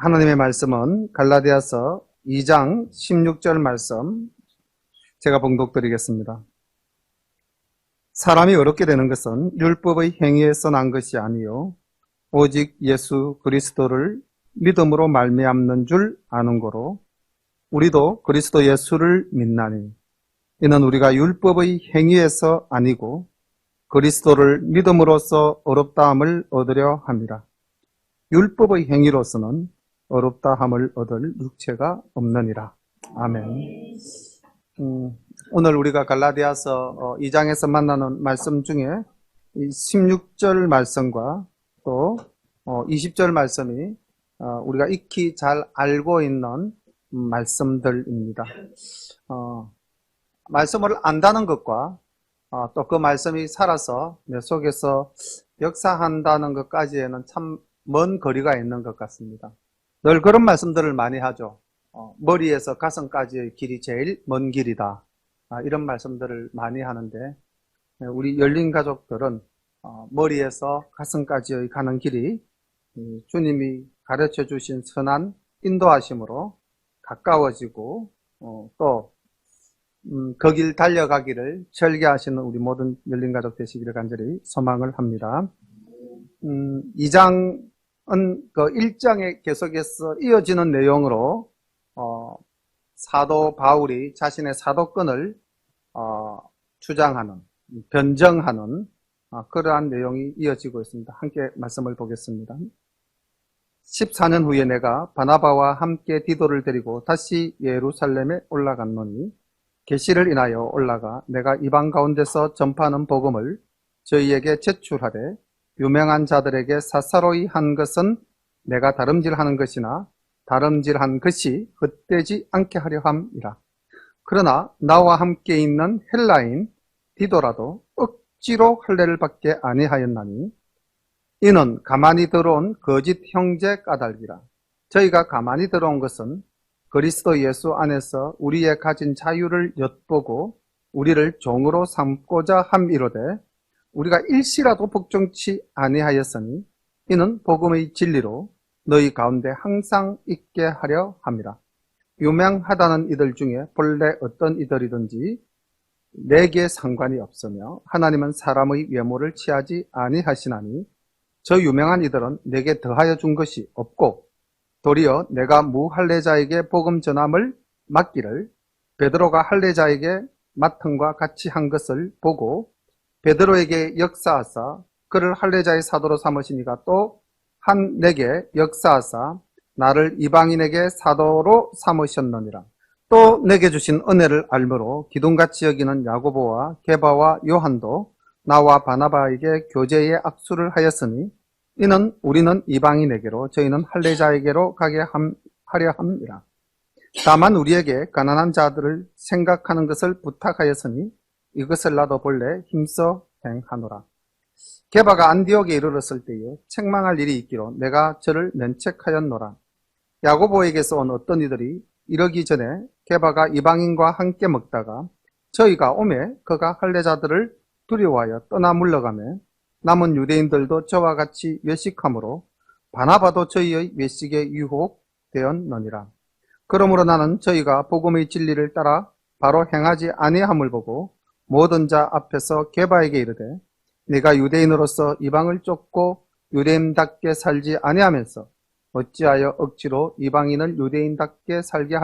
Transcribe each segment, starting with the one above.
하나님의 말씀은 갈라디아서 2장 16절 말씀 제가 봉독드리겠습니다. 사람이 어렵게 되는 것은 율법의 행위에서 난 것이 아니요 오직 예수 그리스도를 믿음으로 말미암는 줄 아는 거로 우리도 그리스도 예수를 믿나니 이는 우리가 율법의 행위에서 아니고 그리스도를 믿음으로써 어렵다함을 얻으려 함이라. 율법의 행위로서는 어렵다함을 얻을 육체가 없느니라. 아멘. 오늘 우리가 갈라디아서 2장에서 만나는 말씀 중에 16절 말씀과 또 20절 말씀이 우리가 익히 잘 알고 있는 말씀들입니다. 말씀을 안다는 것과 또 그 말씀이 살아서 내 속에서 역사한다는 것까지에는 참 먼 거리가 있는 것 같습니다. 늘 그런 말씀들을 많이 하죠. 머리에서 가슴까지의 길이 제일 먼 길이다. 이런 말씀들을 많이 하는데 우리 열린 가족들은 머리에서 가슴까지의 가는 길이 주님이 가르쳐 주신 선한 인도하심으로 가까워지고 또 그 길 달려가기를 절개하시는 우리 모든 열린 가족 되시기를 간절히 소망을 합니다. 2장은 그 1장에 계속해서 이어지는 내용으로 사도 바울이 자신의 사도권을 주장하는, 변정하는 그러한 내용이 이어지고 있습니다. 함께 말씀을 보겠습니다. 14년 후에 내가 바나바와 함께 디도를 데리고 다시 예루살렘에 올라갔노니 계시를 인하여 올라가 내가 이방 가운데서 전파하는 복음을 저희에게 제출하되 유명한 자들에게 사사로이 한 것은 내가 다름질하는 것이나 다름질한 것이 헛되지 않게 하려 함이라. 그러나 나와 함께 있는 헬라인 디도라도 억지로 할례를 받게 아니하였나니 이는 가만히 들어온 거짓 형제 까닭이라. 저희가 가만히 들어온 것은 그리스도 예수 안에서 우리의 가진 자유를 엿보고 우리를 종으로 삼고자 함이로되 우리가 일시라도 복종치 아니하였으니 이는 복음의 진리로 너희 가운데 항상 있게 하려 함이라. 유명하다는 이들 중에 본래 어떤 이들이든지 내게 상관이 없으며 하나님은 사람의 외모를 취하지 아니하시나니 저 유명한 이들은 내게 더하여 준 것이 없고 도리어 내가 무할례자에게 복음 전함을 맡기를 베드로가 할례자에게 맡음과 같이 한 것을 보고 베드로에게 역사하사 그를 할례자의 사도로 삼으시니가 또 한 내게 역사하사 나를 이방인에게 사도로 삼으셨느니라. 또 내게 주신 은혜를 알므로 기둥같이 여기는 야고보와 게바와 요한도 나와 바나바에게 교제의 악수를 하였으니 이는 우리는 이방인에게로 저희는 할례자에게로 가게 하려 함이라. 다만 우리에게 가난한 자들을 생각하는 것을 부탁하였으니 이것을 나도 본래 힘써 행하노라. 게바가 안디옥에 이르렀을 때에 책망할 일이 있기로 내가 저를 면책하였노라. 야고보에게서 온 어떤 이들이 이러기 전에 게바가 이방인과 함께 먹다가 저희가 오매 그가 할례자들을 두려워하여 떠나 물러가매 남은 유대인들도 저와 같이 외식하므로 바나바도 저희의 외식에 유혹되었느니라. 그러므로 나는 저희가 복음의 진리를 따라 바로 행하지 아니함을 보고 모든 자 앞에서 게바에게 이르되 네가 유대인으로서 이방을 쫓고 유대인답게 살지 아니하면서 어찌하여 억지로 이방인을 유대인답게 살게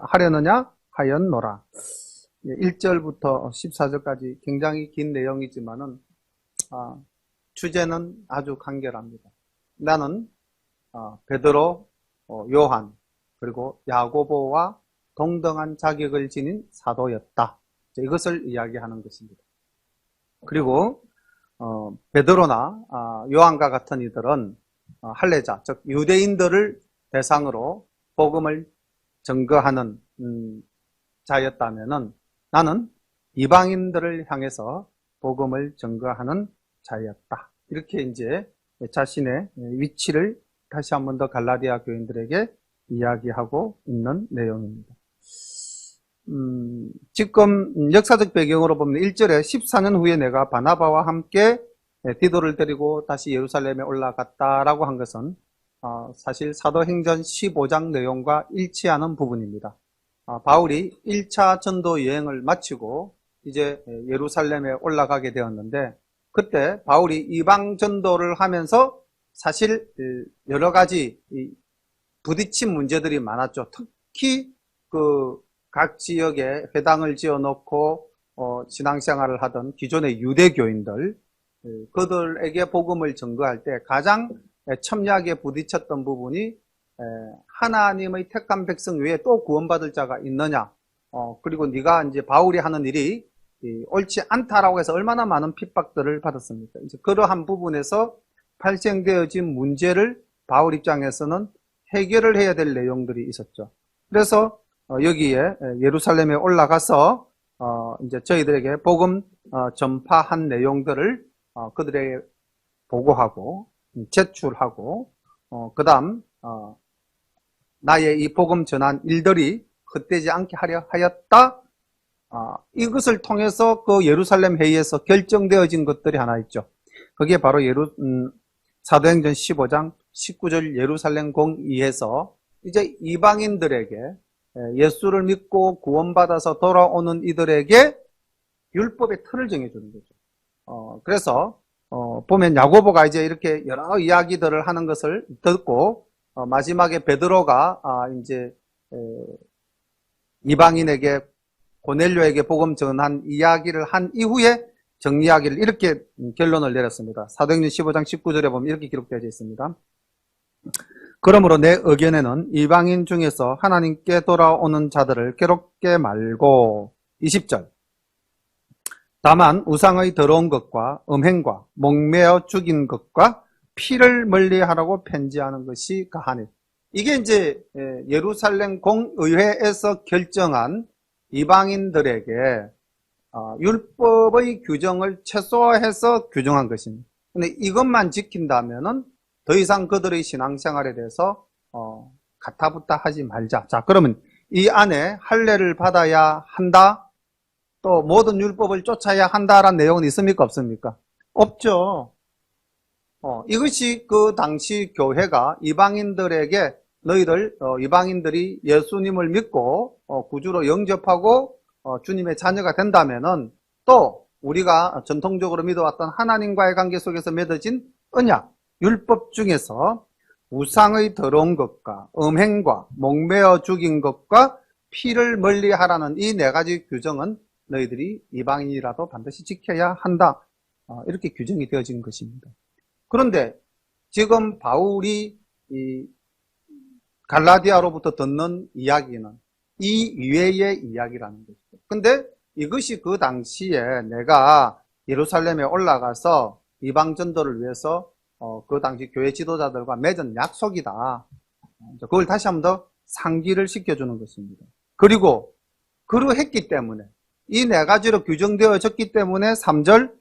하려느냐 하였노라. 1절부터 14절까지 굉장히 긴 내용이지만은 주제는 아주 간결합니다. 나는 베드로, 요한 그리고 야고보와 동등한 자격을 지닌 사도였다. 이것을 이야기하는 것입니다. 그리고 베드로나 요한과 같은 이들은 할례자, 즉 유대인들을 대상으로 복음을 증거하는 자였다면은 나는 이방인들을 향해서 복음을 증거하는 자였다. 이렇게 이제 자신의 위치를 다시 한 번 더 갈라디아 교인들에게 이야기하고 있는 내용입니다. 지금 역사적 배경으로 보면 1절에 14년 후에 내가 바나바와 함께 디도를 데리고 다시 예루살렘에 올라갔다라고 한 것은 사실 사도행전 15장 내용과 일치하는 부분입니다. 바울이 1차 전도 여행을 마치고 이제 예루살렘에 올라가게 되었는데, 그때 바울이 이방 전도를 하면서 사실 여러 가지 부딪힌 문제들이 많았죠. 특히 각 지역에 회당을 지어놓고 신앙생활을 하던 기존의 유대교인들, 그들에게 복음을 전거할 때 가장 첨예하게 부딪혔던 부분이, 하나님의 택한 백성 외에 또 구원받을 자가 있느냐, 그리고 네가 이제 바울이 하는 일이 옳지 않다라고 해서 얼마나 많은 핍박들을 받았습니까? 이제 그러한 부분에서 발생되어진 문제를 바울 입장에서는 해결을 해야 될 내용들이 있었죠. 그래서 여기에 예루살렘에 올라가서 이제 저희들에게 복음 전파한 내용들을 그들에게 보고하고 제출하고, 그 다음 나의 이 복음 전한 일들이 헛되지 않게 하려 하였다. 이것을 통해서 그 예루살렘 회의에서 결정되어진 것들이 하나 있죠. 그게 바로 사도행전 15장 19절 예루살렘 공의에서 이제 이방인들에게, 예수를 믿고 구원받아서 돌아오는 이들에게 율법의 틀을 정해주는 거죠. 그래서 보면 야고보가 이제 이렇게 여러 이야기들을 하는 것을 듣고, 마지막에 베드로가 이제 이방인에게, 고넬료에게 복음 전한 이야기를 한 이후에 정리하기를 이렇게 결론을 내렸습니다. 사도행전 15장 19절에 보면 이렇게 기록되어 있습니다. 그러므로 내 의견에는 이방인 중에서 하나님께 돌아오는 자들을 괴롭게 말고, 20절, 다만 우상의 더러운 것과 음행과 목매어 죽인 것과 피를 멀리하라고 편지하는 것이 가하니. 이게 이제 예루살렘 공의회에서 결정한 이방인들에게 율법의 규정을 최소화해서 규정한 것입니다. 근데 이것만 지킨다면은 더 이상 그들의 신앙생활에 대해서 가타부타 하지 말자. 자, 그러면 이 안에 할례를 받아야 한다, 또 모든 율법을 쫓아야 한다라는 내용은 있습니까, 없습니까? 없죠. 이것이 그 당시 교회가 이방인들에게, 너희들 이방인들이 예수님을 믿고 구주로 영접하고 주님의 자녀가 된다면은, 또 우리가 전통적으로 믿어왔던 하나님과의 관계 속에서 맺어진 언약, 율법 중에서 우상의 더러운 것과 음행과 목매어 죽인 것과 피를 멀리하라는 이 네 가지 규정은 너희들이 이방인이라도 반드시 지켜야 한다, 이렇게 규정이 되어진 것입니다. 그런데 지금 바울이 이 갈라디아로부터 듣는 이야기는 이 이외의 이야기라는 것이죠. 근데 이것이 그 당시에 내가 예루살렘에 올라가서 이방 전도를 위해서 그 당시 교회 지도자들과 맺은 약속이다. 그걸 다시 한 번 더 상기를 시켜주는 것입니다. 그리고 그러했기 때문에, 이 네 가지로 규정되어졌기 때문에 3절,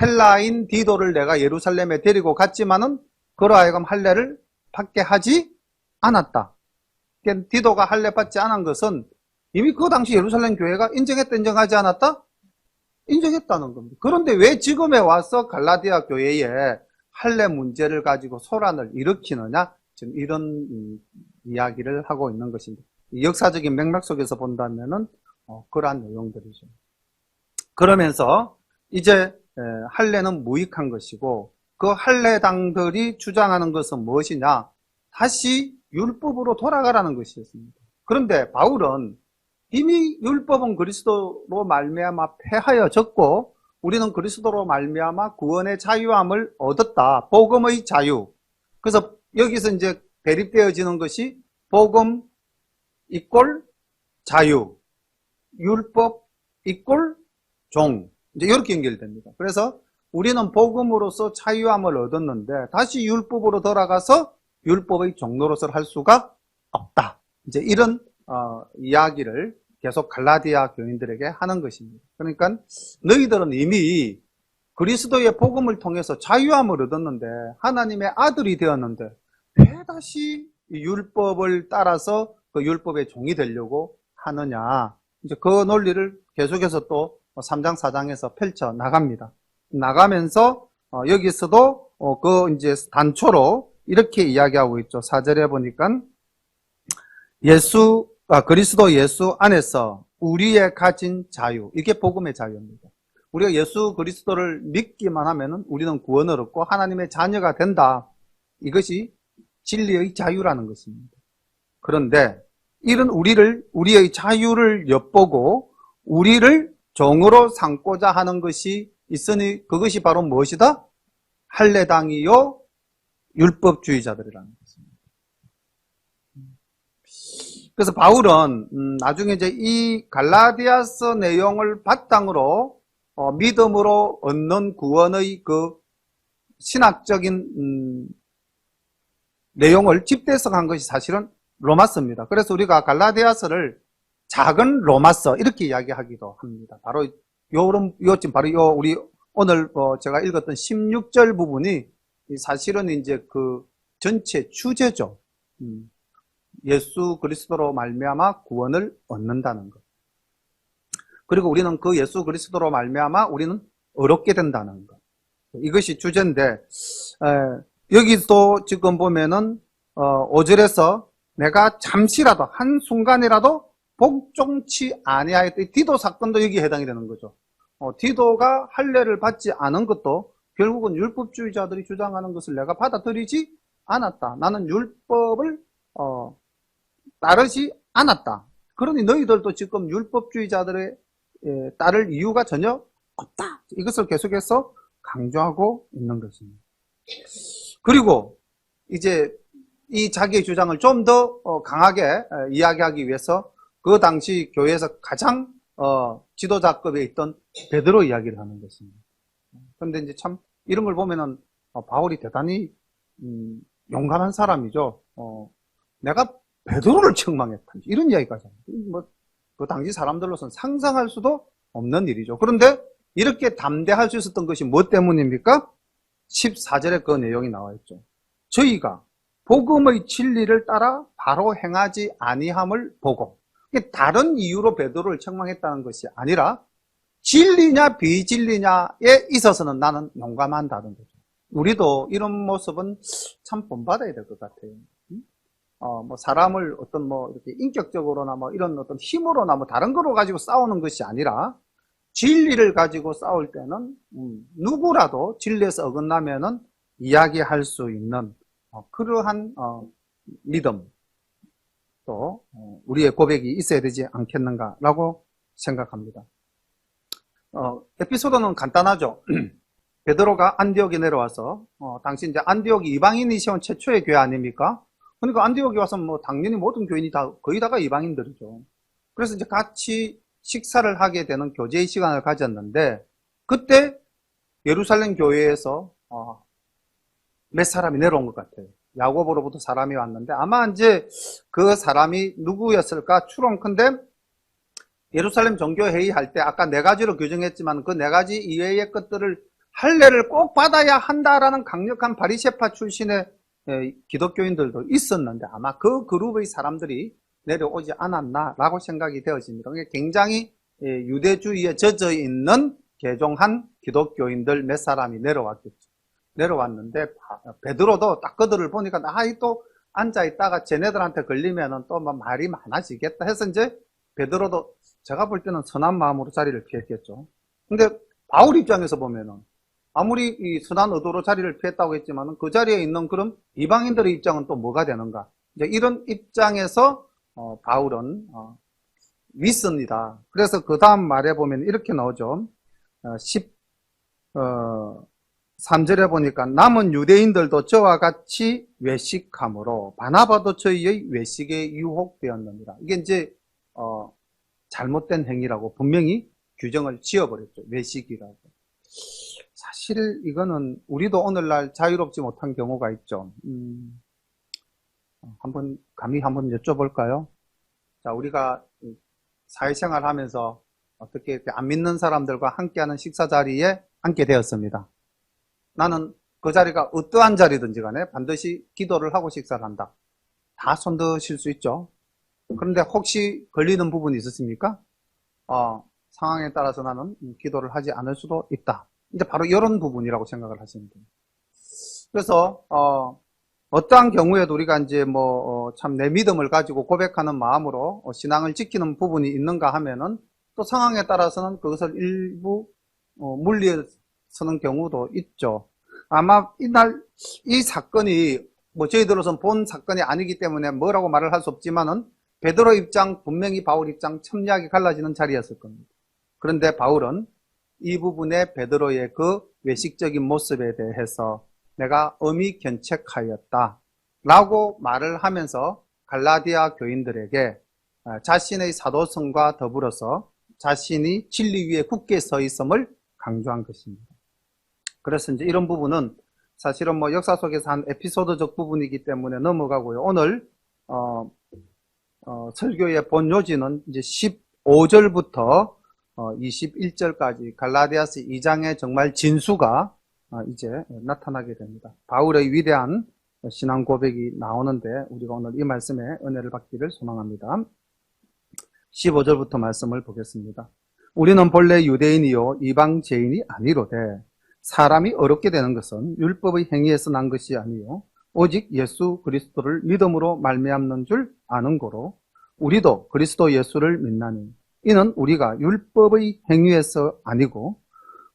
헬라인 디도를 내가 예루살렘에 데리고 갔지만은 그로 하여금 할례를 받게 하지 않았다. 디도가 할례 받지 않은 것은 이미 그 당시 예루살렘 교회가 인정했다, 인정하지 않았다? 인정했다는 겁니다. 그런데 왜 지금에 와서 갈라디아 교회에 할례 문제를 가지고 소란을 일으키느냐? 지금 이런 이야기를 하고 있는 것입니다. 역사적인 맥락 속에서 본다면은 그러한 내용들이죠. 그러면서 이제 할례는 무익한 것이고, 그 할례당들이 주장하는 것은 무엇이냐? 다시 율법으로 돌아가라는 것이었습니다. 그런데 바울은 이미 율법은 그리스도로 말미암아 폐하여졌고, 우리는 그리스도로 말미암아 구원의 자유함을 얻었다. 복음의 자유. 그래서 여기서 이제 대립되어지는 것이 복음 이꼴 자유, 율법 이꼴 종, 이제 이렇게 연결됩니다. 그래서 우리는 복음으로서 자유함을 얻었는데 다시 율법으로 돌아가서 율법의 종로로서 할 수가 없다. 이제 이런 이야기를 계속 갈라디아 교인들에게 하는 것입니다. 그러니까 너희들은 이미 그리스도의 복음을 통해서 자유함을 얻었는데, 하나님의 아들이 되었는데 왜 다시 율법을 따라서 그 율법의 종이 되려고 하느냐. 이제 그 논리를 계속해서 또 3장, 4장에서 펼쳐 나갑니다. 나가면서 여기서도 그 이제 단초로 이렇게 이야기하고 있죠. 4절에 보니까 그리스도 예수 안에서 우리의 가진 자유, 이게 복음의 자유입니다. 우리가 예수 그리스도를 믿기만 하면 우리는 구원을 얻고 하나님의 자녀가 된다. 이것이 진리의 자유라는 것입니다. 그런데 이런 우리의 자유를 엿보고 우리를 종으로 삼고자 하는 것이 있으니 그것이 바로 무엇이다? 할례당이요 율법주의자들이라는 것입니다. 그래서 바울은 나중에 이제 이 갈라디아서 내용을 바탕으로 믿음으로 얻는 구원의 그 신학적인 내용을 집대성한 것이 사실은 로마서입니다. 그래서 우리가 갈라디아서를 작은 로마서 이렇게 이야기하기도 합니다. 바로 지금 바로 우리 오늘 제가 읽었던 16절 부분이 사실은 이제 그 전체 주제죠. 예수 그리스도로 말미암아 구원을 얻는다는 것. 그리고 우리는 그 예수 그리스도로 말미암아 우리는 의롭게 된다는 것. 이것이 주제인데 여기도 지금 보면은 5절에서 내가 잠시라도 한순간이라도 복종치 아니하였더니 디도 사건도 여기에 해당이 되는 거죠. 디도가 할례를 받지 않은 것도 결국은 율법주의자들이 주장하는 것을 내가 받아들이지 않았다. 나는 율법을 따르지 않았다. 그러니 너희들도 지금 율법주의자들의 따를 이유가 전혀 없다. 이것을 계속해서 강조하고 있는 것입니다. 그리고 이제 이 자기의 주장을 좀 더 강하게 이야기하기 위해서 그 당시 교회에서 가장 지도자급에 있던 베드로 이야기를 하는 것입니다. 그런데 이제 참 이런 걸 보면은 바울이 대단히 용감한 사람이죠. 내가 베드로를 책망했다. 이런 이야기까지 합니다. 그 당시 사람들로서는 상상할 수도 없는 일이죠. 그런데 이렇게 담대할 수 있었던 것이 무엇 때문입니까? 14절에 그 내용이 나와 있죠. 저희가 복음의 진리를 따라 바로 행하지 아니함을 보고, 다른 이유로 베드로를 책망했다는 것이 아니라 진리냐 비진리냐에 있어서는 나는 용감한다는 거죠. 우리도 이런 모습은 참 본받아야 될 것 같아요. 사람을 이렇게 인격적으로나 이런 어떤 힘으로나 다른 거로 가지고 싸우는 것이 아니라 진리를 가지고 싸울 때는 누구라도 진리에서 어긋나면은 이야기할 수 있는 그러한 믿음 또 우리의 고백이 있어야 되지 않겠는가라고 생각합니다. 에피소드는 간단하죠. 베드로가 안디옥에 내려와서 당시 이제 안디옥이 이방인이 세운 최초의 교회 아닙니까? 그러니까 안디옥에 와서 당연히 모든 교인이 거의 다가 이방인들이죠. 그래서 이제 같이 식사를 하게 되는 교제의 시간을 가졌는데 그때 예루살렘 교회에서 몇 사람이 내려온 것 같아요. 야고보로부터 사람이 왔는데 아마 이제 그 사람이 누구였을까 추론컨대 예루살렘 종교회의 할 때 아까 4가지로 규정했지만 그 4가지 이외의 것들을 할례를 꼭 받아야 한다라는 강력한 바리새파 출신의 기독교인들도 있었는데 아마 그 그룹의 사람들이 내려오지 않았나라고 생각이 되어집니다. 굉장히 유대주의에 젖어 있는 개종한 기독교인들 몇 사람이 내려왔겠죠. 내려왔는데 베드로도 딱 그들을 보니까 또 앉아있다가 쟤네들한테 걸리면은 또 말이 많아지겠다 해서 이제 베드로도 제가 볼 때는 선한 마음으로 자리를 피했겠죠. 근데 바울 입장에서 보면은 아무리 이 선한 의도로 자리를 피했다고 했지만은 그 자리에 있는 그런 이방인들의 입장은 또 뭐가 되는가? 이제 이런 입장에서 바울은 윗선이다. 그래서 그 다음 말에 보면 이렇게 나오죠. 3절에 보니까 남은 유대인들도 저와 같이 외식함으로 바나바도 저희의 외식에 유혹되었느니라. 이게 이제 잘못된 행위라고 분명히 규정을 지어버렸죠. 외식이라고. 사실 이거는 우리도 오늘날 자유롭지 못한 경우가 있죠. 감히 한번 여쭤볼까요? 자, 우리가 사회생활 하면서 어떻게 안 믿는 사람들과 함께하는 식사 자리에 앉게 되었습니다. 나는 그 자리가 어떠한 자리든지 간에 반드시 기도를 하고 식사를 한다. 다 손드실 수 있죠. 그런데 혹시 걸리는 부분이 있으십니까? 상황에 따라서 나는 기도를 하지 않을 수도 있다. 이제 바로 이런 부분이라고 생각을 하시면 됩니다. 그래서 어떠한 경우에도 우리가 이제 참 내 믿음을 가지고 고백하는 마음으로 신앙을 지키는 부분이 있는가 하면은 또 상황에 따라서는 그것을 일부 물리서는 경우도 있죠. 아마 이 사건이 저희들로서는 본 사건이 아니기 때문에 뭐라고 말을 할 수 없지만은 베드로 입장, 분명히 바울 입장 첨예하게 갈라지는 자리였을 겁니다. 그런데 바울은 이 부분에 베드로의 그 외식적인 모습에 대해서 내가 엄히 견책하였다 라고 말을 하면서 갈라디아 교인들에게 자신의 사도성과 더불어서 자신이 진리 위에 굳게 서 있음을 강조한 것입니다. 그래서 이제 이런 부분은 사실은 역사 속에서 한 에피소드적 부분이기 때문에 넘어가고요. 오늘 설교의 본 요지는 이제 15절부터 21절까지 갈라디아서 2장의 정말 진수가 이제 나타나게 됩니다. 바울의 위대한 신앙 고백이 나오는데 우리가 오늘 이 말씀에 은혜를 받기를 소망합니다. 15절부터 말씀을 보겠습니다. 우리는 본래 유대인이요 이방제인이 아니로되 사람이 어렵게 되는 것은 율법의 행위에서 난 것이 아니요 오직 예수 그리스도를 믿음으로 말미암는 줄 아는 고로 우리도 그리스도 예수를 믿나니 이는 우리가 율법의 행위에서 아니고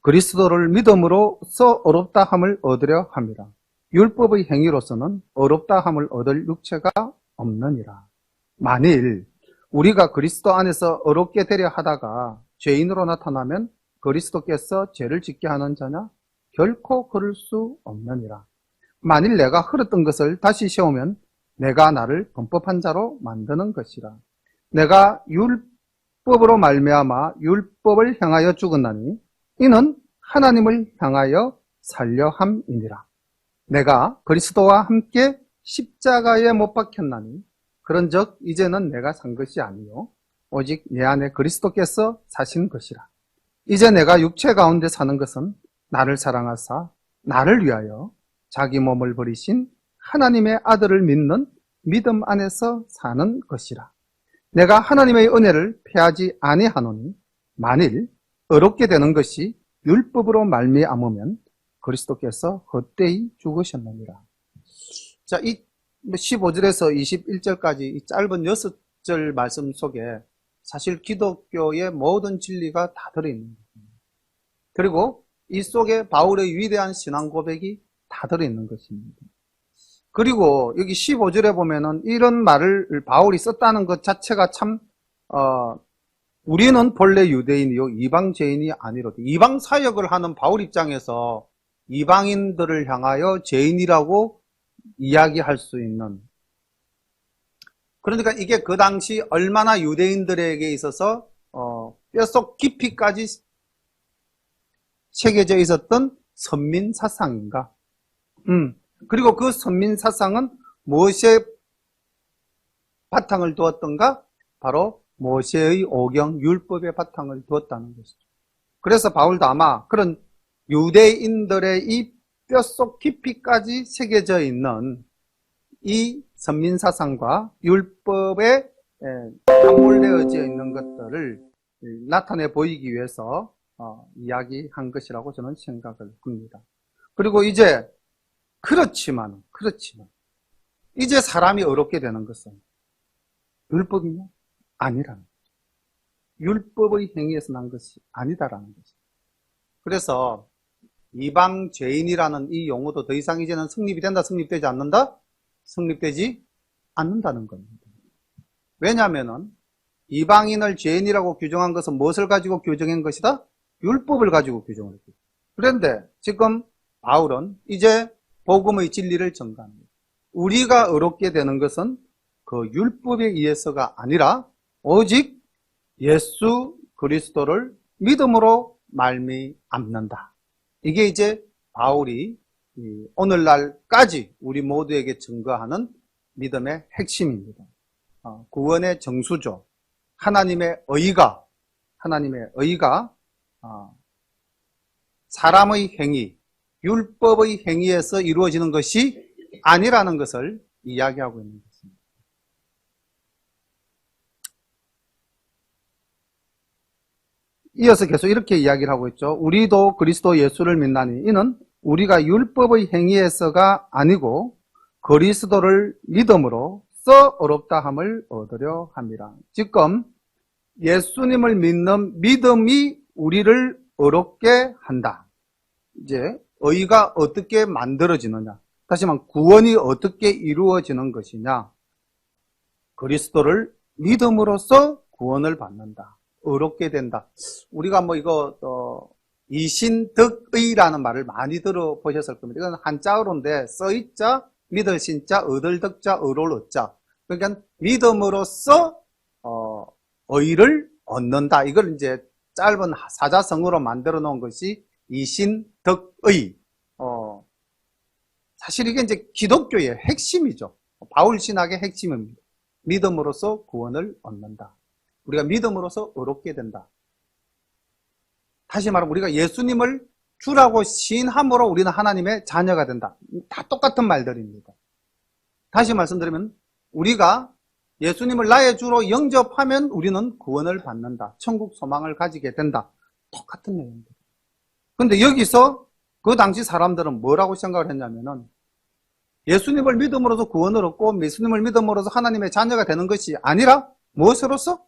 그리스도를 믿음으로써 어렵다 함을 얻으려 함이라. 율법의 행위로서는 어렵다 함을 얻을 육체가 없느니라. 만일 우리가 그리스도 안에서 어렵게 되려 하다가 죄인으로 나타나면 그리스도께서 죄를 짓게 하는 자냐? 결코 그럴 수 없느니라. 만일 내가 흘렀던 것을 다시 세우면 내가 나를 범법한 자로 만드는 것이라. 내가 율법으로 말미암아 율법을 향하여 죽었나니 이는 하나님을 향하여 살려 함이니라. 내가 그리스도와 함께 십자가에 못 박혔나니 그런즉 이제는 내가 산 것이 아니요 오직 내 안에 그리스도께서 사신 것이라. 이제 내가 육체 가운데 사는 것은 나를 사랑하사 나를 위하여 자기 몸을 버리신 하나님의 아들을 믿는 믿음 안에서 사는 것이라. 내가 하나님의 은혜를 패하지 아니하노니 만일 어렵게 되는 것이 율법으로 말미암으면 그리스도께서 헛되이 죽으셨느니라. 자, 이 15절에서 21절까지 이 짧은 6절 말씀 속에 사실 기독교의 모든 진리가 다 들어있는 것입니다. 그리고 이 속에 바울의 위대한 신앙 고백이 다 들어있는 것입니다. 그리고 여기 15절에 보면은 이런 말을 바울이 썼다는 것 자체가 참 우리는 본래 유대인이요 이방죄인이 아니로되. 이방 사역을 하는 바울 입장에서 이방인들을 향하여 죄인이라고 이야기할 수 있는, 그러니까 이게 그 당시 얼마나 유대인들에게 있어서 뼛속 깊이까지 새겨져 있었던 선민사상인가. 그리고 그 선민사상은 무엇에 바탕을 두었던가? 바로 모세의 오경 율법에 바탕을 두었다는 것이죠. 그래서 바울도 아마 그런 유대인들의 이 뼛속 깊이까지 새겨져 있는 이 선민사상과 율법에 함몰되어져 있는 것들을 나타내 보이기 위해서 이야기한 것이라고 저는 생각을 합니다. 그리고 이제 그렇지만 이제 사람이 어렵게 되는 것은 율법이냐? 아니라는 거죠. 율법의 행위에서 난 것이 아니다라는 거죠. 그래서 이방 죄인이라는 이 용어도 더 이상 이제는 성립이 된다, 성립되지 않는다? 성립되지 않는다는 겁니다. 왜냐하면은 이방인을 죄인이라고 규정한 것은 무엇을 가지고 규정한 것이다? 율법을 가지고 규정을 했습니다. 그런데 지금 바울은 이제 복음의 진리를 전가합니다. 우리가 어렵게 되는 것은 그 율법에 의해서가 아니라 오직 예수 그리스도를 믿음으로 말미암는다. 이게 이제 바울이 오늘날까지 우리 모두에게 증거하는 믿음의 핵심입니다. 구원의 정수죠. 하나님의 의가 사람의 행위, 율법의 행위에서 이루어지는 것이 아니라는 것을 이야기하고 있는 것입니다. 이어서 계속 이렇게 이야기를 하고 있죠. 우리도 그리스도 예수를 믿나니 이는 우리가 율법의 행위에서가 아니고 그리스도를 믿음으로 써 의롭다 함을 얻으려 함이라. 지금 예수님을 믿는 믿음이 우리를 의롭게 한다. 이제 의가 어떻게 만들어지느냐? 다시 말하면 구원이 어떻게 이루어지는 것이냐? 그리스도를 믿음으로써 구원을 받는다. 의롭게 된다. 우리가 뭐 이거 이신덕의라는 말을 많이 들어보셨을 겁니다. 이건 한자어로인데 써있자, 믿을 신자, 얻을 덕자, 의로울 얻자. 그러니까 믿음으로써 의를 얻는다. 이걸 이제 짧은 사자성어로 만들어 놓은 것이 이신덕의. 사실 이게 이제 기독교의 핵심이죠. 바울 신학의 핵심입니다. 믿음으로써 구원을 얻는다. 우리가 믿음으로써 의롭게 된다. 다시 말하면 우리가 예수님을 주라고 시인함으로 우리는 하나님의 자녀가 된다. 다 똑같은 말들입니다. 다시 말씀드리면 우리가 예수님을 나의 주로 영접하면 우리는 구원을 받는다. 천국 소망을 가지게 된다. 똑같은 내용입니다. 그런데 여기서 그 당시 사람들은 뭐라고 생각을 했냐면은 예수님을 믿음으로써 구원을 얻고 예수님을 믿음으로써 하나님의 자녀가 되는 것이 아니라 무엇으로서?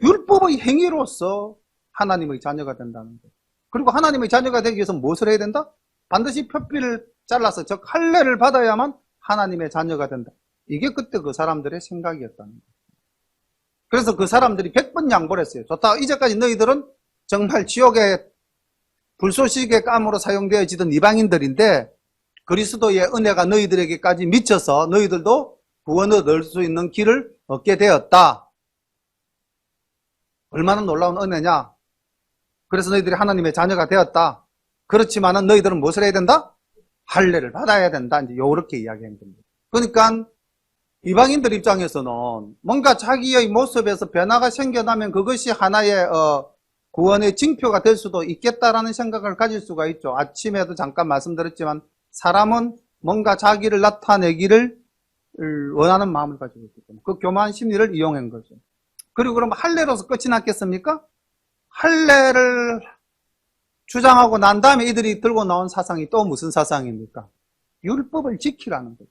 율법의 행위로서 하나님의 자녀가 된다는 것. 그리고 하나님의 자녀가 되기 위해서 무엇을 해야 된다? 반드시 표피를 잘라서 즉 할례를 받아야만 하나님의 자녀가 된다. 이게 그때 그 사람들의 생각이었다는 거예요. 그래서 그 사람들이 100번 양보를 했어요. 좋다. 이제까지 너희들은 정말 지옥의 불쏘시개 깜으로 사용되어지던 이방인들인데 그리스도의 은혜가 너희들에게까지 미쳐서 너희들도 구원을 얻을 수 있는 길을 얻게 되었다. 얼마나 놀라운 은혜냐. 그래서 너희들이 하나님의 자녀가 되었다. 그렇지만은 너희들은 무엇을 해야 된다? 할례를 받아야 된다. 이제 요렇게 이야기한 겁니다. 그러니까 이방인들 입장에서는 뭔가 자기의 모습에서 변화가 생겨나면 그것이 하나의 구원의 징표가 될 수도 있겠다라는 생각을 가질 수가 있죠. 아침에도 잠깐 말씀드렸지만 사람은 뭔가 자기를 나타내기를 원하는 마음을 가지고 있기 때문에 그 교만한 심리를 이용한 거죠. 그리고 그럼 할례로서 끝이 났겠습니까? 할례를 주장하고 난 다음에 이들이 들고 나온 사상이 또 무슨 사상입니까? 율법을 지키라는 거죠.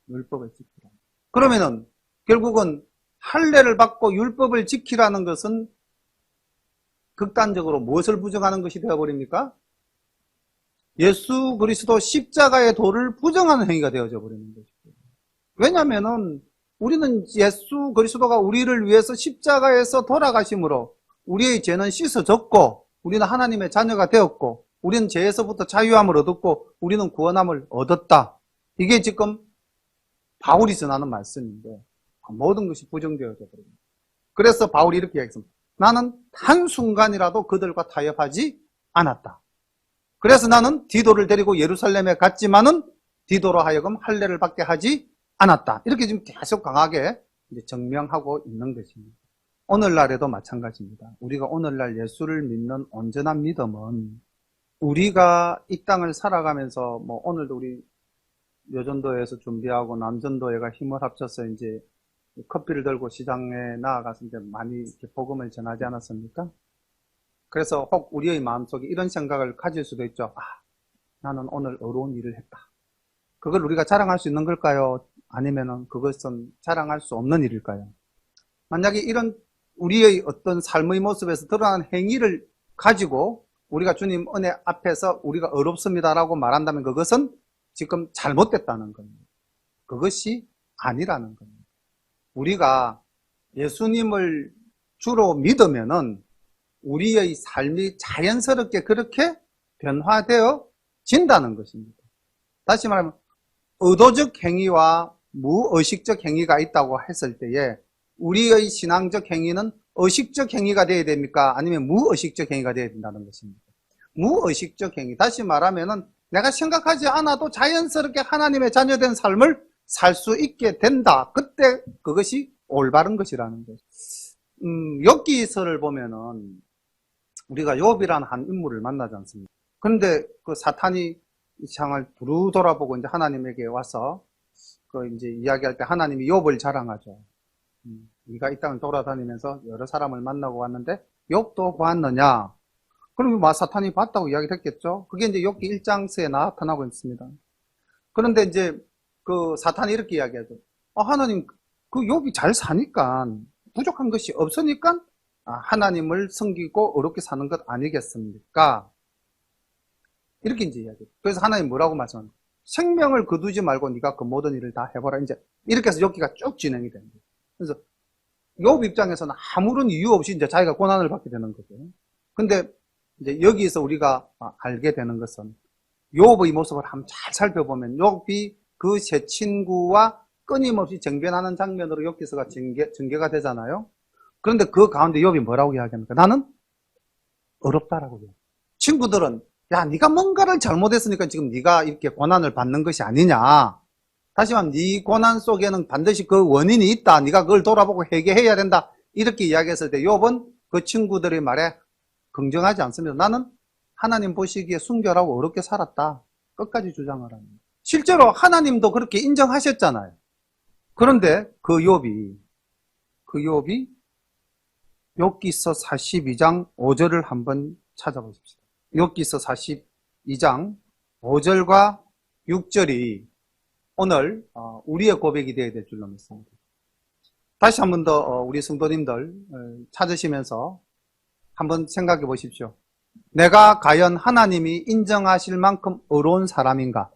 율법을 지키라. 그러면은 결국은 할례를 받고 율법을 지키라는 것은 극단적으로 무엇을 부정하는 것이 되어버립니까? 예수 그리스도 십자가의 도를 부정하는 행위가 되어져 버리는 것이죠. 왜냐하면은 우리는 예수 그리스도가 우리를 위해서 십자가에서 돌아가심으로 우리의 죄는 씻어졌고 우리는 하나님의 자녀가 되었고 우리는 죄에서부터 자유함을 얻었고 우리는 구원함을 얻었다. 이게 지금 바울이 전하는 말씀인데 모든 것이 부정되어져 버립니다. 그래서 바울이 이렇게 이야기했습니다. 나는 한순간이라도 그들과 타협하지 않았다. 그래서 나는 디도를 데리고 예루살렘에 갔지만은 디도로 하여금 할례를 받게 하지 않았다. 이렇게 지금 계속 강하게 증명하고 있는 것입니다. 오늘날에도 마찬가지입니다. 우리가 오늘날 예수를 믿는 온전한 믿음은 우리가 이 땅을 살아가면서 뭐 오늘도 우리 여전도에서 준비하고 남전도회가 힘을 합쳐서 이제 커피를 들고 시장에 나아가서 이제 많이 이렇게 복음을 전하지 않았습니까? 그래서 혹 우리의 마음속에 이런 생각을 가질 수도 있죠. 나는 오늘 어려운 일을 했다. 그걸 우리가 자랑할 수 있는 걸까요? 아니면은 그것은 자랑할 수 없는 일일까요? 만약에 이런 우리의 어떤 삶의 모습에서 드러난 행위를 가지고 우리가 주님 은혜 앞에서 우리가 어렵습니다라고 말한다면 그것은 지금 잘못됐다는 겁니다. 그것이 아니라는 겁니다. 우리가 예수님을 주로 믿으면은 우리의 삶이 자연스럽게 그렇게 변화되어진다는 것입니다. 다시 말하면 의도적 행위와 무의식적 행위가 있다고 했을 때에 우리의 신앙적 행위는 의식적 행위가 되어야 됩니까? 아니면 무의식적 행위가 되어야 된다는 것입니다. 무의식적 행위, 다시 말하면은 내가 생각하지 않아도 자연스럽게 하나님의 자녀된 삶을 살 수 있게 된다. 그때 그것이 올바른 것이라는 거죠. 욥기서를 보면은 우리가 욥이라는 한 인물을 만나지 않습니까? 그런데 그 사탄이 이 세상을 두루 돌아보고 이제 하나님에게 와서 그 이제 이야기할 때 하나님이 욥을 자랑하죠. 네가 이 땅을 돌아다니면서 여러 사람을 만나고 왔는데 욥도 보았느냐? 그럼 사탄이 봤다고 이야기를 했겠죠? 그게 이제 욥기 1장서에 나타나고 있습니다. 그런데 이제 그 사탄이 이렇게 이야기하죠. 하나님, 그 욥이 잘 사니까, 부족한 것이 없으니까 하나님을 섬기고 어렵게 사는 것 아니겠습니까? 이렇게 이제 이야기해요. 그래서 하나님 뭐라고 말씀하는 거예요? 생명을 거두지 말고 네가 그 모든 일을 다 해보라. 이제 이렇게 해서 욥기가 쭉 진행이 됩니다. 그래서 욥 입장에서는 아무런 이유 없이 이제 자기가 고난을 받게 되는 거죠. 근데 이제 여기서 우리가 알게 되는 것은 욥의 모습을 한번 잘 살펴보면 욥이 그 세 친구와 끊임없이 정변하는 장면으로 욥기서가 전개가 되잖아요. 그런데 그 가운데 욥이 뭐라고 이야기합니까? 나는 어렵다라고 해요. 친구들은 야, 네가 뭔가를 잘못했으니까 지금 네가 이렇게 고난을 받는 것이 아니냐. 다시 말하면 네 고난 속에는 반드시 그 원인이 있다. 네가 그걸 돌아보고 해결해야 된다. 이렇게 이야기했을 때 욥은 그 친구들의 말에 긍정하지 않습니다. 나는 하나님 보시기에 순결하고 어렵게 살았다. 끝까지 주장을 합니다. 실제로 하나님도 그렇게 인정하셨잖아요. 그런데 그 욥이 욥기서 42장 5절을 한번 찾아보십시오. 욥기서 42장 5절과 6절이 오늘 우리의 고백이 되어야 될 줄로 믿습니다. 다시 한 번 더 우리 성도님들 찾으시면서 한번 생각해 보십시오. 내가 과연 하나님이 인정하실 만큼 의로운 사람인가?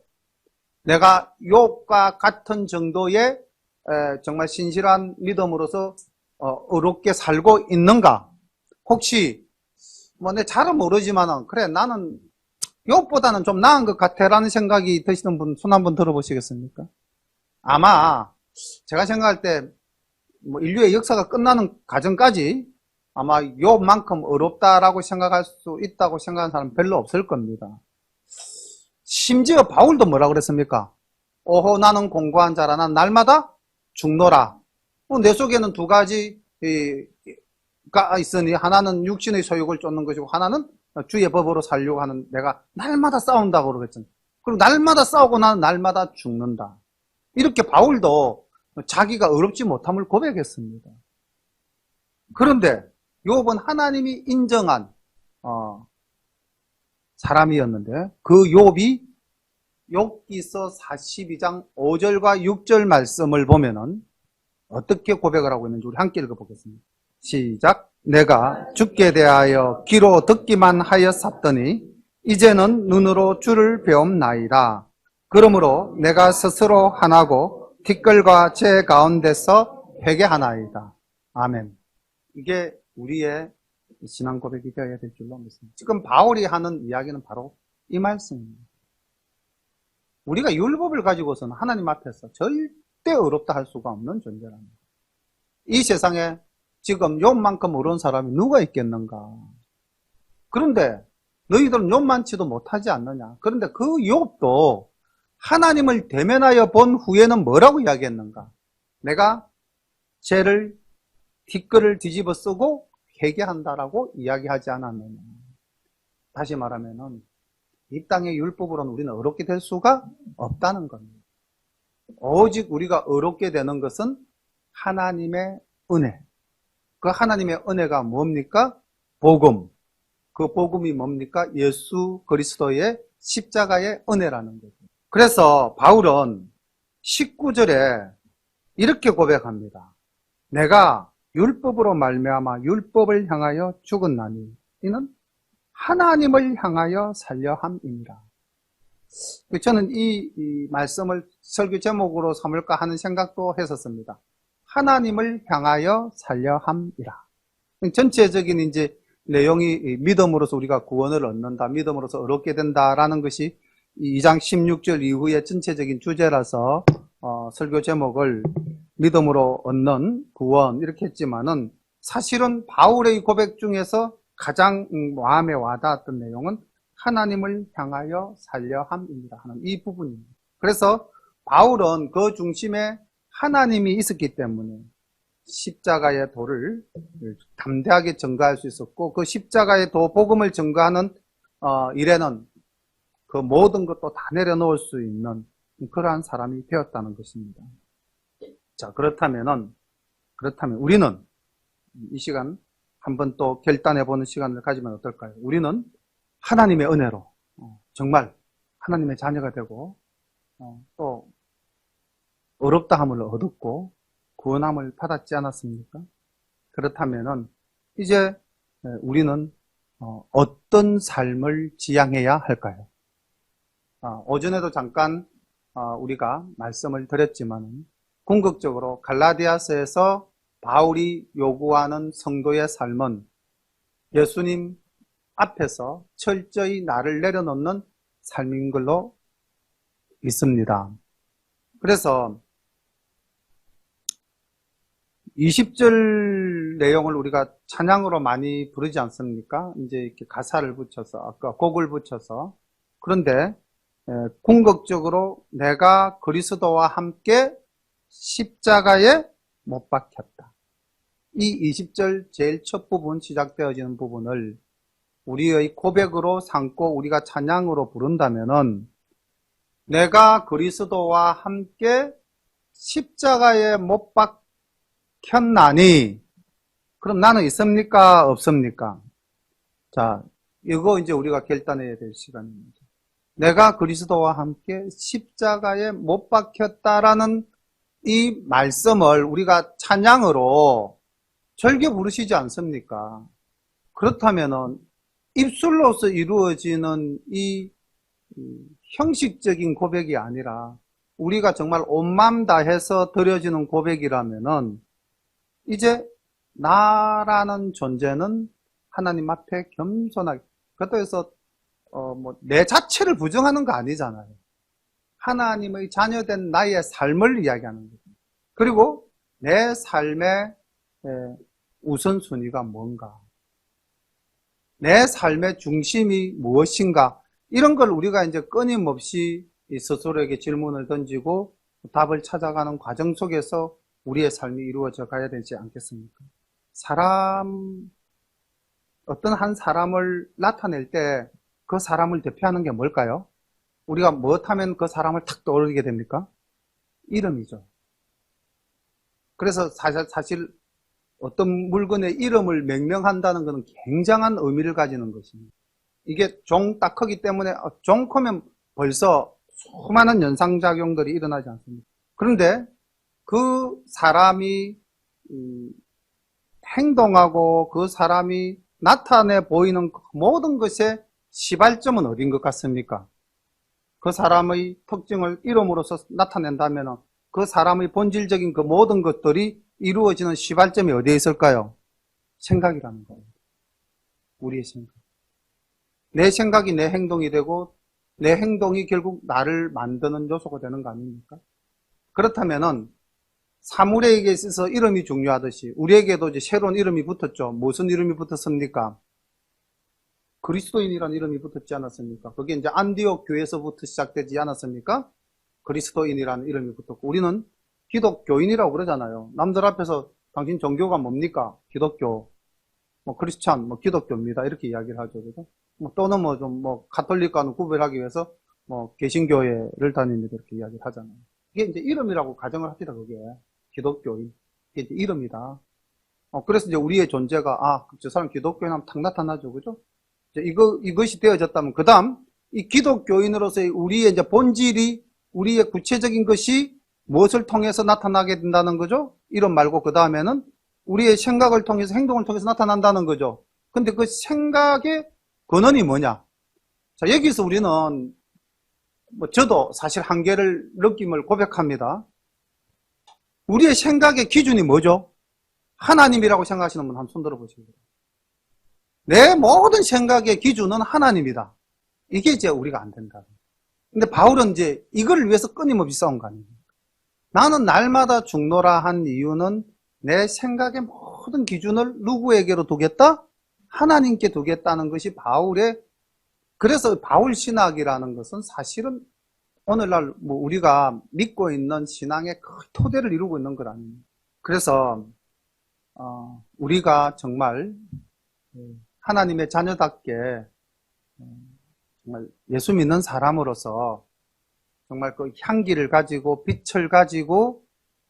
내가 욥과 같은 정도의 정말 신실한 믿음으로서 의롭게 살고 있는가? 혹시 뭐 내 잘은 모르지만은 그래 나는 욥보다는 좀 나은 것 같아라는 생각이 드시는 분 손 한번 들어보시겠습니까? 아마 제가 생각할 때 뭐 인류의 역사가 끝나는 과정까지 아마 욥만큼 어렵다라고 생각할 수 있다고 생각하는 사람은 별로 없을 겁니다. 심지어 바울도 뭐라 그랬습니까? 오호 나는 공고한 자라 난 날마다 죽노라. 내 속에는 두 가지가 있으니 하나는 육신의 소욕을 쫓는 것이고 하나는 주의 법으로 살려고 하는 내가 날마다 싸운다고 그러겠잖아요. 그리고 날마다 싸우고 나는 날마다 죽는다. 이렇게 바울도 자기가 어렵지 못함을 고백했습니다. 그런데 욥은 하나님이 인정한 사람이었는데 그 욥이 욥기서 42장 5절과 6절 말씀을 보면은 어떻게 고백을 하고 있는지 우리 함께 읽어보겠습니다. 시작. 내가 주께 대하여 귀로 듣기만 하였었더니 이제는 눈으로 주를 배움나이다. 그러므로 내가 스스로 하나고 티끌과 제 가운데서 회개하나이다. 아멘. 이게 우리의 신앙 고백이 되어야 될 줄로 믿습니다. 지금 바울이 하는 이야기는 바로 이 말씀입니다. 우리가 율법을 가지고서는 하나님 앞에서 절대 어렵다 할 수가 없는 존재랍니다. 이 세상에 지금 욥만큼 어려운 사람이 누가 있겠는가? 그런데 너희들은 욥만치도 못하지 않느냐? 그런데 그 욥도 하나님을 대면하여 본 후에는 뭐라고 이야기했는가? 내가 죄를 티끌을 뒤집어 쓰고 회개한다라고 이야기하지 않았느냐? 다시 말하면은 이 땅의 율법으로는 우리는 어렵게 될 수가 없다는 겁니다. 오직 우리가 어렵게 되는 것은 하나님의 은혜. 그 하나님의 은혜가 뭡니까? 복음. 그 복음이 뭡니까? 예수 그리스도의 십자가의 은혜라는 거죠. 그래서 바울은 19절에 이렇게 고백합니다. 내가 율법으로 말미암아 율법을 향하여 죽었나니 이는 하나님을 향하여 살려 함이니라. 저는 이 말씀을 설교 제목으로 삼을까 하는 생각도 했었습니다. 하나님을 향하여 살려 함이라. 전체적인 이제 내용이 믿음으로서 우리가 구원을 얻는다, 믿음으로서 얻게 된다라는 것이 2장 16절 이후의 전체적인 주제라서 설교 제목을 믿음으로 얻는 구원 이렇게 했지만은 사실은 바울의 고백 중에서 가장 마음에 와닿았던 내용은 하나님을 향하여 살려 함입니다 하는 이 부분입니다. 그래서 바울은 그 중심에 하나님이 있었기 때문에 십자가의 도를 담대하게 전가할 수 있었고 그 십자가의 도 복음을 전가하는 일에는 그 모든 것도 다 내려놓을 수 있는 그러한 사람이 되었다는 것입니다. 자, 그렇다면 우리는 이 시간 한번 또 결단해보는 시간을 가지면 어떨까요? 우리는 하나님의 은혜로 정말 하나님의 자녀가 되고 또 어렵다함을 얻었고 구원함을 받았지 않았습니까? 그렇다면은 이제 우리는 어떤 삶을 지향해야 할까요? 오전에도 잠깐 우리가 말씀을 드렸지만 궁극적으로 갈라디아서에서 바울이 요구하는 성도의 삶은 예수님 앞에서 철저히 나를 내려놓는 삶인 걸로 있습니다. 그래서 20절 내용을 우리가 찬양으로 많이 부르지 않습니까? 이제 이렇게 가사를 붙여서, 아까 곡을 붙여서. 그런데 궁극적으로 내가 그리스도와 함께 십자가에 못 박혔다. 이 20절 제일 첫 부분, 시작되어지는 부분을 우리의 고백으로 삼고 우리가 찬양으로 부른다면은 내가 그리스도와 함께 십자가에 못 박혔나니, 그럼 나는 있습니까? 없습니까? 자, 이거 이제 우리가 결단해야 될 시간입니다. 내가 그리스도와 함께 십자가에 못 박혔다라는 이 말씀을 우리가 찬양으로 절개 부르시지 않습니까? 그렇다면은 입술로서 이루어지는 이 형식적인 고백이 아니라 우리가 정말 온 마음 다해서 드려지는 고백이라면은 이제 나라는 존재는 하나님 앞에 겸손하게, 그렇다고 해서 내 자체를 부정하는 거 아니잖아요. 하나님의 자녀된 나의 삶을 이야기하는 거죠. 그리고 내 삶의 우선순위가 뭔가, 내 삶의 중심이 무엇인가, 이런 걸 우리가 이제 끊임없이 스스로에게 질문을 던지고 답을 찾아가는 과정 속에서 우리의 삶이 이루어져 가야 되지 않겠습니까? 어떤 한 사람을 나타낼 때 그 사람을 대표하는 게 뭘까요? 우리가 무엇하면 그 사람을 탁 떠오르게 됩니까? 이름이죠. 그래서 사실 어떤 물건의 이름을 명명한다는 것은 굉장한 의미를 가지는 것입니다. 이게 종 딱 크기 때문에 종 크면 벌써 수많은 연상작용들이 일어나지 않습니까? 그런데 그 사람이 행동하고 그 사람이 나타내 보이는 모든 것의 시발점은 어딘 것 같습니까? 그 사람의 특징을 이름으로써 나타낸다면 그 사람의 본질적인 그 모든 것들이 이루어지는 시발점이 어디에 있을까요? 생각이라는 거예요. 우리의 생각. 내 생각이 내 행동이 되고 내 행동이 결국 나를 만드는 요소가 되는 거 아닙니까? 그렇다면은 사물에게 있어서 이름이 중요하듯이 우리에게도 이제 새로운 이름이 붙었죠. 무슨 이름이 붙었습니까? 그리스도인이라는 이름이 붙었지 않았습니까? 그게 이제 안디옥 교회에서부터 시작되지 않았습니까? 그리스도인이라는 이름이 붙었고, 우리는 기독교인이라고 그러잖아요. 남들 앞에서 당신 종교가 뭡니까? 기독교, 크리스찬, 기독교입니다. 이렇게 이야기를 하죠. 그죠? 또는 가톨릭과는 구별하기 위해서 개신교회를 다닙니다. 이렇게 이야기를 하잖아요. 이게 이제 이름이라고 가정을 합니다. 그게 기독교인. 이게 이제 이름이다. 그래서 이제 우리의 존재가, 저 사람 기독교인 하면 탁 나타나죠. 그죠? 이것이 되어졌다면, 그 다음, 이 기독교인으로서의 우리의 이제 본질이, 우리의 구체적인 것이 무엇을 통해서 나타나게 된다는 거죠? 이름 말고, 그 다음에는 우리의 생각을 통해서, 행동을 통해서 나타난다는 거죠. 근데 그 생각의 근원이 뭐냐? 자, 여기서 우리는, 저도 사실 한계를 느낌을 고백합니다. 우리의 생각의 기준이 뭐죠? 하나님이라고 생각하시는 분 한번 손 들어보시고요. 내 모든 생각의 기준은 하나님이다. 이게 이제 우리가 안 된다. 근데 바울은 이제 이걸 위해서 끊임없이 싸운 거 아닙니까? 나는 날마다 죽노라 한 이유는 내 생각의 모든 기준을 누구에게로 두겠다? 하나님께 두겠다는 것이 바울의, 그래서 바울 신학이라는 것은 사실은 오늘날 우리가 믿고 있는 신앙의 그 토대를 이루고 있는 것 아닙니까? 그래서 우리가 정말 하나님의 자녀답게 정말 예수 믿는 사람으로서 정말 그 향기를 가지고 빛을 가지고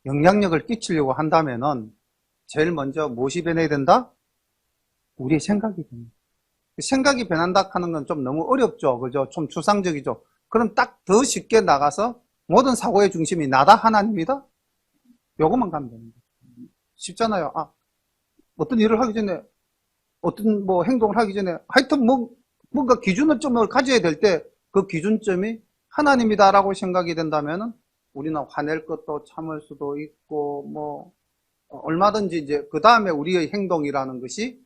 영향력을 끼치려고 한다면은 제일 먼저 무엇이 변해야 된다? 우리의 생각이 변해야. 생각이 변한다 하는 건 좀 너무 어렵죠. 그죠? 좀 추상적이죠. 그럼 딱 더 쉽게 나가서 모든 사고의 중심이 나다 하나님이다? 요것만 가면 됩니다. 쉽잖아요. 어떤 일을 하기 전에, 어떤 뭐 행동을 하기 전에, 하여튼 뭔가 기준점을 가져야 될 때 그 기준점이 하나님이다라고 생각이 된다면은 우리는 화낼 것도 참을 수도 있고, 뭐, 얼마든지 이제 그 다음에 우리의 행동이라는 것이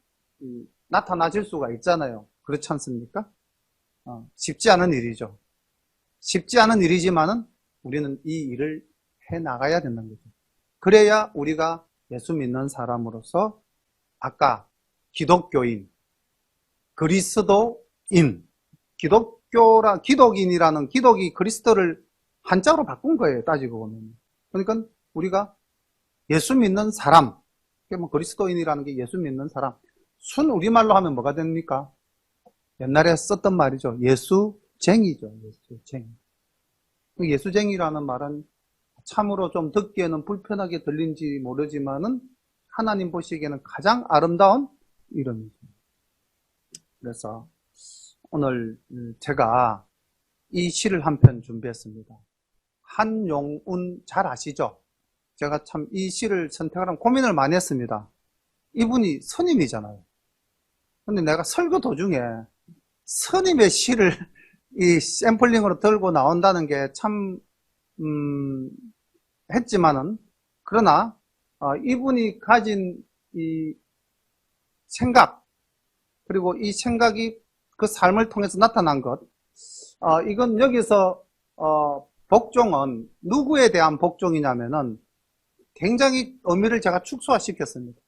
나타나질 수가 있잖아요. 그렇지 않습니까? 쉽지 않은 일이죠. 쉽지 않은 일이지만은 우리는 이 일을 해 나가야 된다는 거죠. 그래야 우리가 예수 믿는 사람으로서 아까 기독교인, 그리스도인, 기독인이라는 기독이 그리스도를 한자로 바꾼 거예요. 따지고 보면. 그러니까 우리가 예수 믿는 사람, 뭐 그리스도인이라는 게 예수 믿는 사람. 순 우리말로 하면 뭐가 됩니까? 옛날에 썼던 말이죠. 예수쟁이죠. 예수쟁이. 예수쟁이라는 말은 참으로 좀 듣기에는 불편하게 들린지 모르지만은 하나님 보시기에는 가장 아름다운 이름이죠. 그래서 오늘 제가 이 시를 한 편 준비했습니다. 한용운 잘 아시죠? 제가 참 이 시를 선택하려면 고민을 많이 했습니다. 이분이 스님이잖아요. 근데 내가 설교 도중에 스님의 시를 이 샘플링으로 들고 나온다는 게 참, 했지만은, 그러나, 이분이 가진 이 생각, 그리고 이 생각이 그 삶을 통해서 나타난 것, 이건 여기서, 복종은 누구에 대한 복종이냐면은 굉장히 의미를 제가 축소화시켰습니다.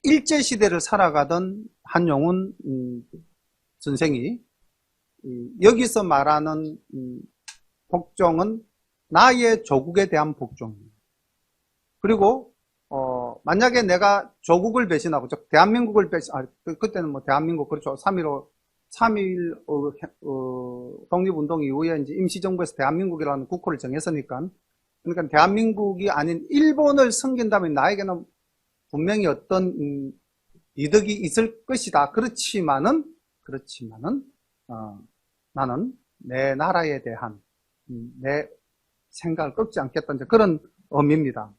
일제시대를 살아가던 한용운 선생이 여기서 말하는 복종은 나의 조국에 대한 복종입니다. 그리고 만약에 내가 조국을 배신하고 즉 대한민국을 그때는 뭐 대한민국 그렇죠. 3.1 독립운동 이후에 이제 임시정부에서 대한민국이라는 국호를 정했으니까 그러니까 대한민국이 아닌 일본을 섬긴다면 나에게는 분명히 어떤 이득이 있을 것이다. 그렇지만은 나는 내 나라에 대한 내 생각을 꺾지 않겠다는 그런 의미입니다.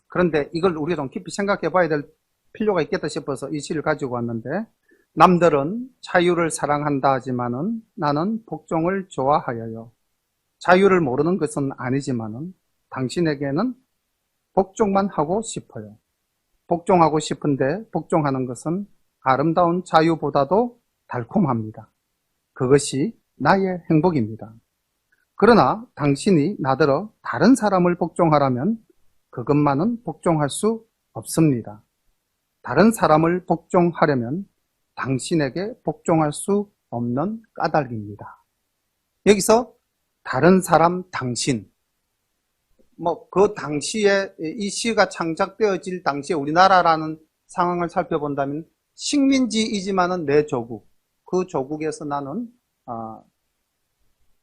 그런데 이걸 우리가 좀 깊이 생각해 봐야 될 필요가 있겠다 싶어서 이 시를 가지고 왔는데 남들은 자유를 사랑한다 하지만은 나는 복종을 좋아하여요. 자유를 모르는 것은 아니지만은 당신에게는 복종만 하고 싶어요. 복종하고 싶은데 복종하는 것은 아름다운 자유보다도 달콤합니다. 그것이 나의 행복입니다. 그러나 당신이 나더러 다른 사람을 복종하라면 그것만은 복종할 수 없습니다. 다른 사람을 복종하려면 당신에게 복종할 수 없는 까닭입니다. 여기서 다른 사람, 당신, 그 당시에 이 시가 창작되어질 당시에 우리나라라는 상황을 살펴본다면 식민지이지만은 내 조국, 그 조국에서 나는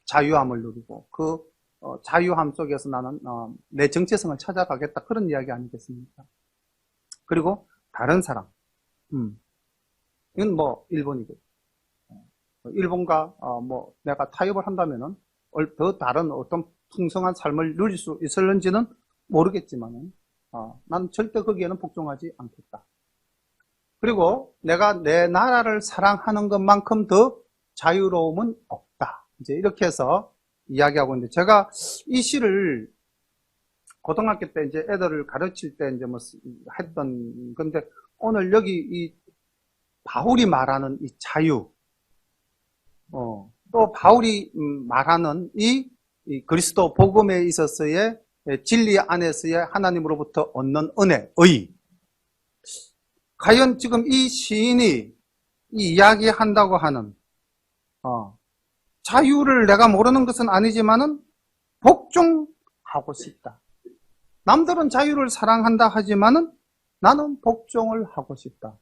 자유함을 누리고 그 자유함 속에서 나는 내 정체성을 찾아가겠다 그런 이야기 아니겠습니까? 그리고 다른 사람, 이건 뭐 일본이고 일본과 내가 타협을 한다면은 더 다른 어떤 풍성한 삶을 누릴 수 있을는지는 모르겠지만은 난 절대 거기에는 복종하지 않겠다. 그리고 내가 내 나라를 사랑하는 것만큼 더 자유로움은 없다. 이제 이렇게 해서 이야기하고 있는데 제가 이 시를 고등학교 때 이제 애들을 가르칠 때 이제 뭐 했던 건데 오늘 여기 이 바울이 말하는 이 자유, 또 바울이 말하는 이 그리스도 복음에 있어서의 진리 안에서의 하나님으로부터 얻는 은혜, 의. 과연 지금 이 시인이 이 이야기한다고 하는 자유를 내가 모르는 것은 아니지만은 복종하고 싶다. 남들은 자유를 사랑한다 하지만은 나는 복종을 하고 싶다.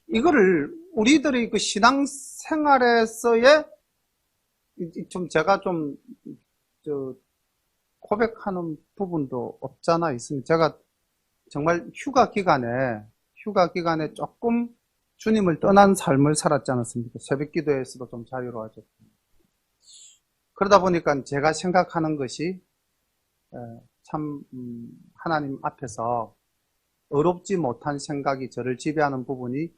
이거를 우리들의 그 신앙생활에서의 좀 제가 좀 고백하는 부분도 없잖아 있습니다. 제가 정말 휴가 기간에 조금 주님을 떠난 삶을 살았지 않았습니까? 새벽 기도에서도 좀 자유로워졌고. 그러다 보니까 제가 생각하는 것이 참 하나님 앞에서 의롭지 못한 생각이 저를 지배하는 부분이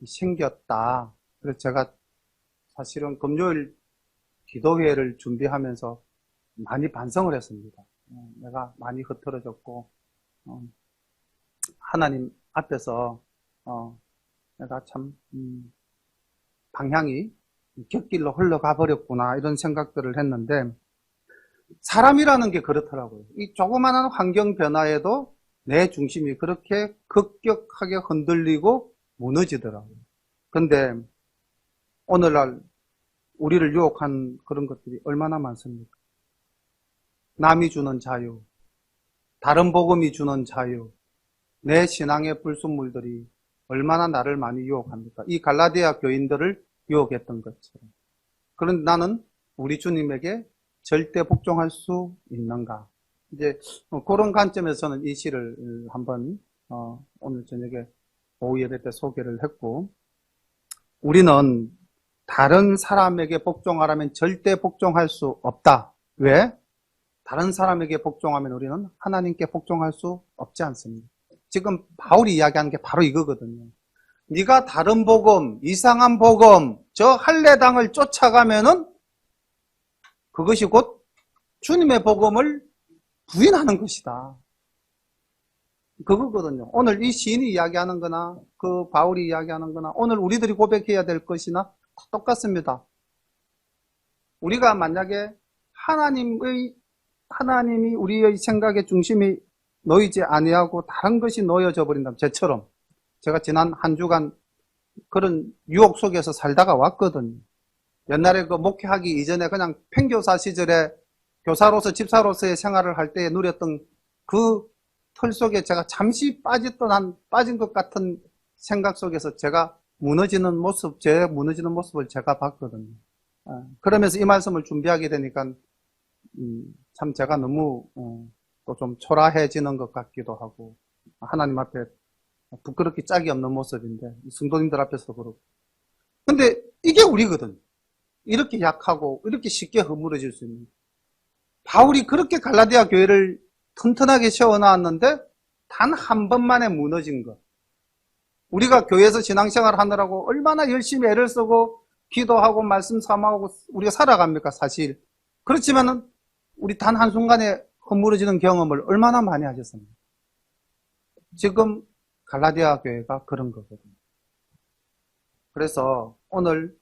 생겼다. 그래서 제가 사실은 금요일 기도회를 준비하면서 많이 반성을 했습니다. 내가 많이 흐트러졌고 하나님 앞에서 내가 참 방향이 곁길로 흘러가 버렸구나 이런 생각들을 했는데 사람이라는 게 그렇더라고요. 이 조그마한 환경 변화에도 내 중심이 그렇게 급격하게 흔들리고 무너지더라고요. 근데 오늘날 우리를 유혹한 그런 것들이 얼마나 많습니까? 남이 주는 자유, 다른 복음이 주는 자유, 내 신앙의 불순물들이 얼마나 나를 많이 유혹합니까? 이 갈라디아 교인들을 유혹했던 것처럼. 그런데 나는 우리 주님에게 절대 복종할 수 있는가? 이제 그런 관점에서 저는 이 시를 한번 오늘 저녁에 오후 예배 때 소개를 했고, 우리는 다른 사람에게 복종하라면 절대 복종할 수 없다. 왜? 다른 사람에게 복종하면 우리는 하나님께 복종할 수 없지 않습니다. 지금 바울이 이야기하는 게 바로 이거거든요. 네가 다른 복음, 이상한 복음, 저 할례당을 쫓아가면은 그것이 곧 주님의 복음을 부인하는 것이다. 그거거든요. 오늘 이 시인이 이야기하는 거나 그 바울이 이야기하는 거나 오늘 우리들이 고백해야 될 것이나 똑같습니다. 우리가 만약에 하나님이 우리의 생각의 중심이 놓이지 아니하고 다른 것이 놓여져 버린다면, 저처럼 제가 지난 한 주간 그런 유혹 속에서 살다가 왔거든요. 옛날에 그 목회하기 이전에 그냥 팽교사 시절에 교사로서 집사로서의 생활을 할 때 누렸던 그 틀 속에 제가 잠시 빠진 것 같은 생각 속에서 제가 무너지는 모습을 제가 봤거든요. 그러면서 이 말씀을 준비하게 되니까 참 제가 너무 또 좀 초라해지는 것 같기도 하고, 하나님 앞에 부끄럽기 짝이 없는 모습인데 성도님들 앞에서 그렇고. 근데 이게 우리거든요. 이렇게 약하고 이렇게 쉽게 허물어질 수 있는. 바울이 그렇게 갈라디아 교회를 튼튼하게 세워놨는데 단 한 번만에 무너진 것. 우리가 교회에서 신앙생활 하느라고 얼마나 열심히 애를 쓰고 기도하고 말씀 삼아오고 우리가 살아갑니까, 사실. 그렇지만은 우리 단 한순간에 허물어지는 경험을 얼마나 많이 하셨습니까? 지금 갈라디아 교회가 그런 거거든요. 그래서 오늘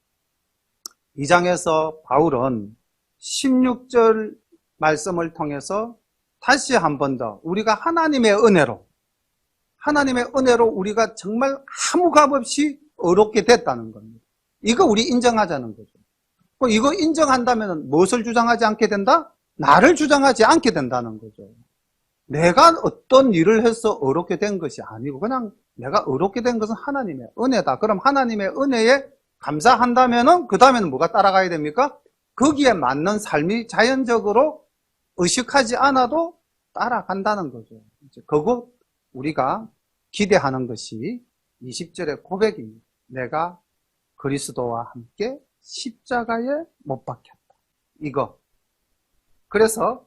2장에서 바울은 16절 말씀을 통해서 다시 한 번 더 우리가 하나님의 은혜로 우리가 정말 아무 값 없이 의롭게 됐다는 겁니다. 이거 우리 인정하자는 거죠. 이거 인정한다면 무엇을 주장하지 않게 된다? 나를 주장하지 않게 된다는 거죠. 내가 어떤 일을 해서 의롭게 된 것이 아니고 그냥 내가 의롭게 된 것은 하나님의 은혜다. 그럼 하나님의 은혜에 감사한다면은 그 다음에는 뭐가 따라가야 됩니까? 거기에 맞는 삶이 자연적으로 의식하지 않아도 따라간다는 거죠. 그거 우리가 기대하는 것이 20절의 고백입니다. 내가 그리스도와 함께 십자가에 못 박혔다. 이거. 그래서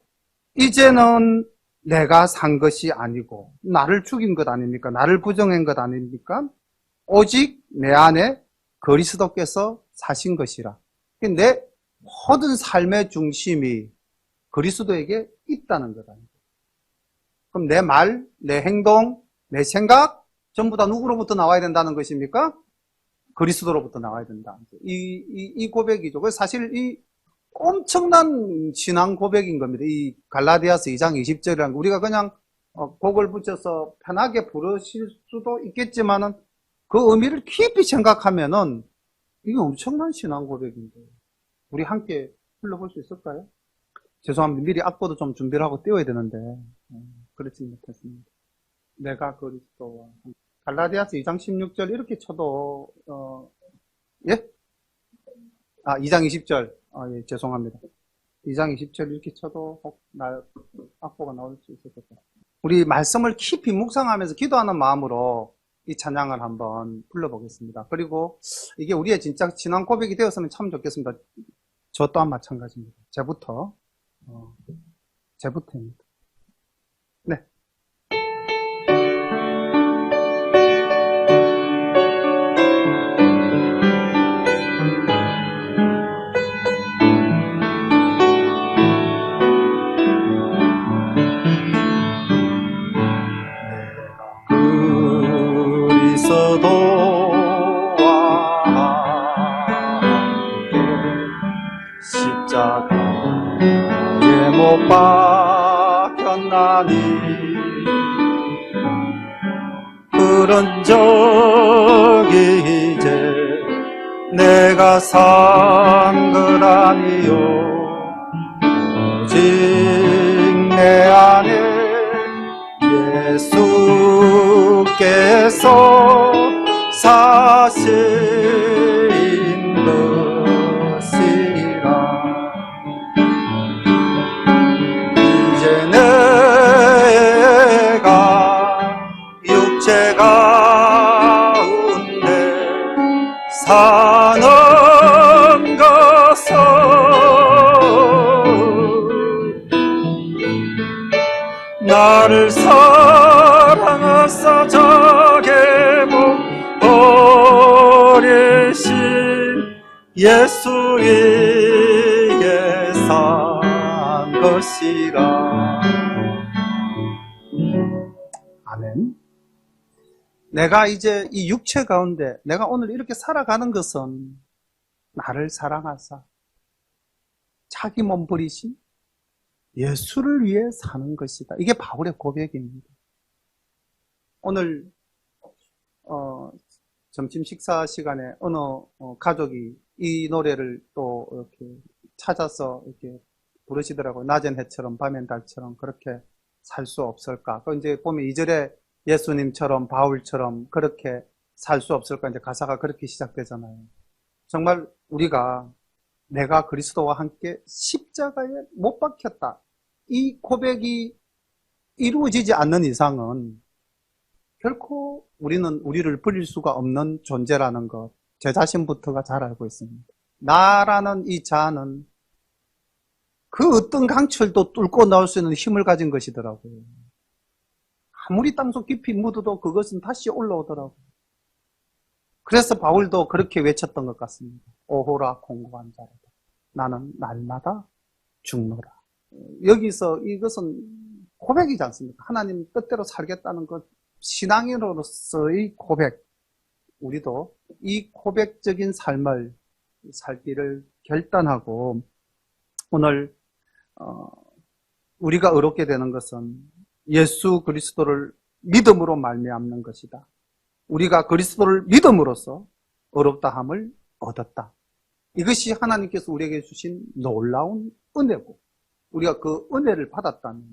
이제는 내가 산 것이 아니고 나를 죽인 것 아닙니까? 나를 부정한 것 아닙니까? 오직 내 안에 그리스도께서 사신 것이라. 내 모든 삶의 중심이 그리스도에게 있다는 것 아닙니까? 그럼 내 말, 내 행동, 내 생각 전부 다 누구로부터 나와야 된다는 것입니까? 그리스도로부터 나와야 된다. 이 고백이죠. 그래서 사실 이 엄청난 신앙 고백인 겁니다. 이 갈라디아서 2장 20절이라는 거. 우리가 그냥 곡을 붙여서 편하게 부르실 수도 있겠지만은 그 의미를 깊이 생각하면은 이게 엄청난 신앙 고백인데 우리 함께 불러볼 수 있을까요? 죄송합니다. 미리 악보도 좀 준비를 하고 띄워야 되는데 그렇지 못했습니다. 내가 그리스도와 갈라디아서 2장 16절 이렇게 쳐도 예? 2장 20절 예, 죄송합니다. 2장 20절 이렇게 쳐도 악보가 나올 수 있을 것 같아요. 우리 말씀을 깊이 묵상하면서 기도하는 마음으로 이 찬양을 한번 불러보겠습니다. 그리고 이게 우리의 진짜 신앙 고백이 되었으면 참 좋겠습니다. 저 또한 마찬가지입니다. 제부터입니다. 네. 그리스도와 함께 십자가에 못 박혔나니 그런 적이 이제 내가 산 것 아니요 오직 내 안에 예수께서 사신 것이라 이제 내가 육체 가운데 사는 것은 나를 사랑하사 자게 못 버리신 예수에게 산 것이라. 아멘. 내가 이제 이 육체 가운데 내가 오늘 이렇게 살아가는 것은 나를 사랑하사 자기 몸 버리신 예수를 위해 사는 것이다. 이게 바울의 고백입니다. 오늘 점심 식사 시간에 어느 가족이 이 노래를 또 이렇게 찾아서 이렇게 부르시더라고요. 낮엔 해처럼 밤엔 달처럼 그렇게 살 수 없을까? 그 이제 보면 2절에 예수님처럼 바울처럼 그렇게 살 수 없을까? 이제 가사가 그렇게 시작되잖아요. 정말 우리가 내가 그리스도와 함께 십자가에 못 박혔다. 이 고백이 이루어지지 않는 이상은 결코 우리는 우리를 버릴 수가 없는 존재라는 것, 제 자신부터가 잘 알고 있습니다. 나라는 이 자는 그 어떤 강철도 뚫고 나올 수 있는 힘을 가진 것이더라고요. 아무리 땅속 깊이 묻어도 그것은 다시 올라오더라고요. 그래서 바울도 그렇게 외쳤던 것 같습니다. 오호라 공고한 자라다. 나는 날마다 죽노라. 여기서 이것은 고백이지 않습니까? 하나님 뜻대로 살겠다는 것, 신앙인으로서의 고백. 우리도 이 고백적인 삶을 살기를 결단하고 오늘 우리가 의롭게 되는 것은 예수 그리스도를 믿음으로 말미암는 것이다. 우리가 그리스도를 믿음으로써 의롭다함을 얻었다. 이것이 하나님께서 우리에게 주신 놀라운 은혜고 우리가 그 은혜를 받았다면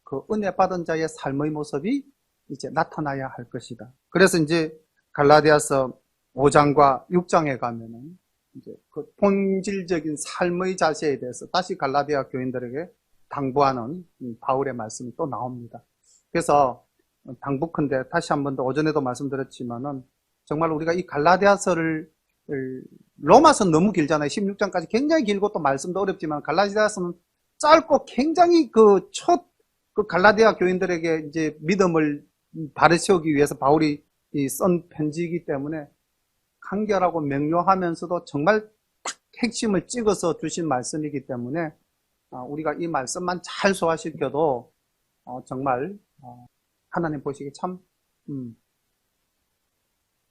그 은혜 받은 자의 삶의 모습이 이제 나타나야 할 것이다. 그래서 이제 갈라디아서 5장과 6장에 가면은 이제 그 본질적인 삶의 자세에 대해서 다시 갈라디아 교인들에게 당부하는 바울의 말씀이 또 나옵니다. 그래서 당부컨대 다시 한 번 더 오전에도 말씀드렸지만은 정말 우리가 이 갈라디아서를 로마서는 너무 길잖아요. 16장까지 굉장히 길고 또 말씀도 어렵지만 갈라디아서는 짧고 굉장히 그 갈라디아 교인들에게 이제 믿음을 바로 세우기 위해서 바울이 쓴 편지이기 때문에 간결하고 명료하면서도 정말 딱 핵심을 찍어서 주신 말씀이기 때문에 우리가 이 말씀만 잘 소화시켜도 정말 하나님 보시기에 참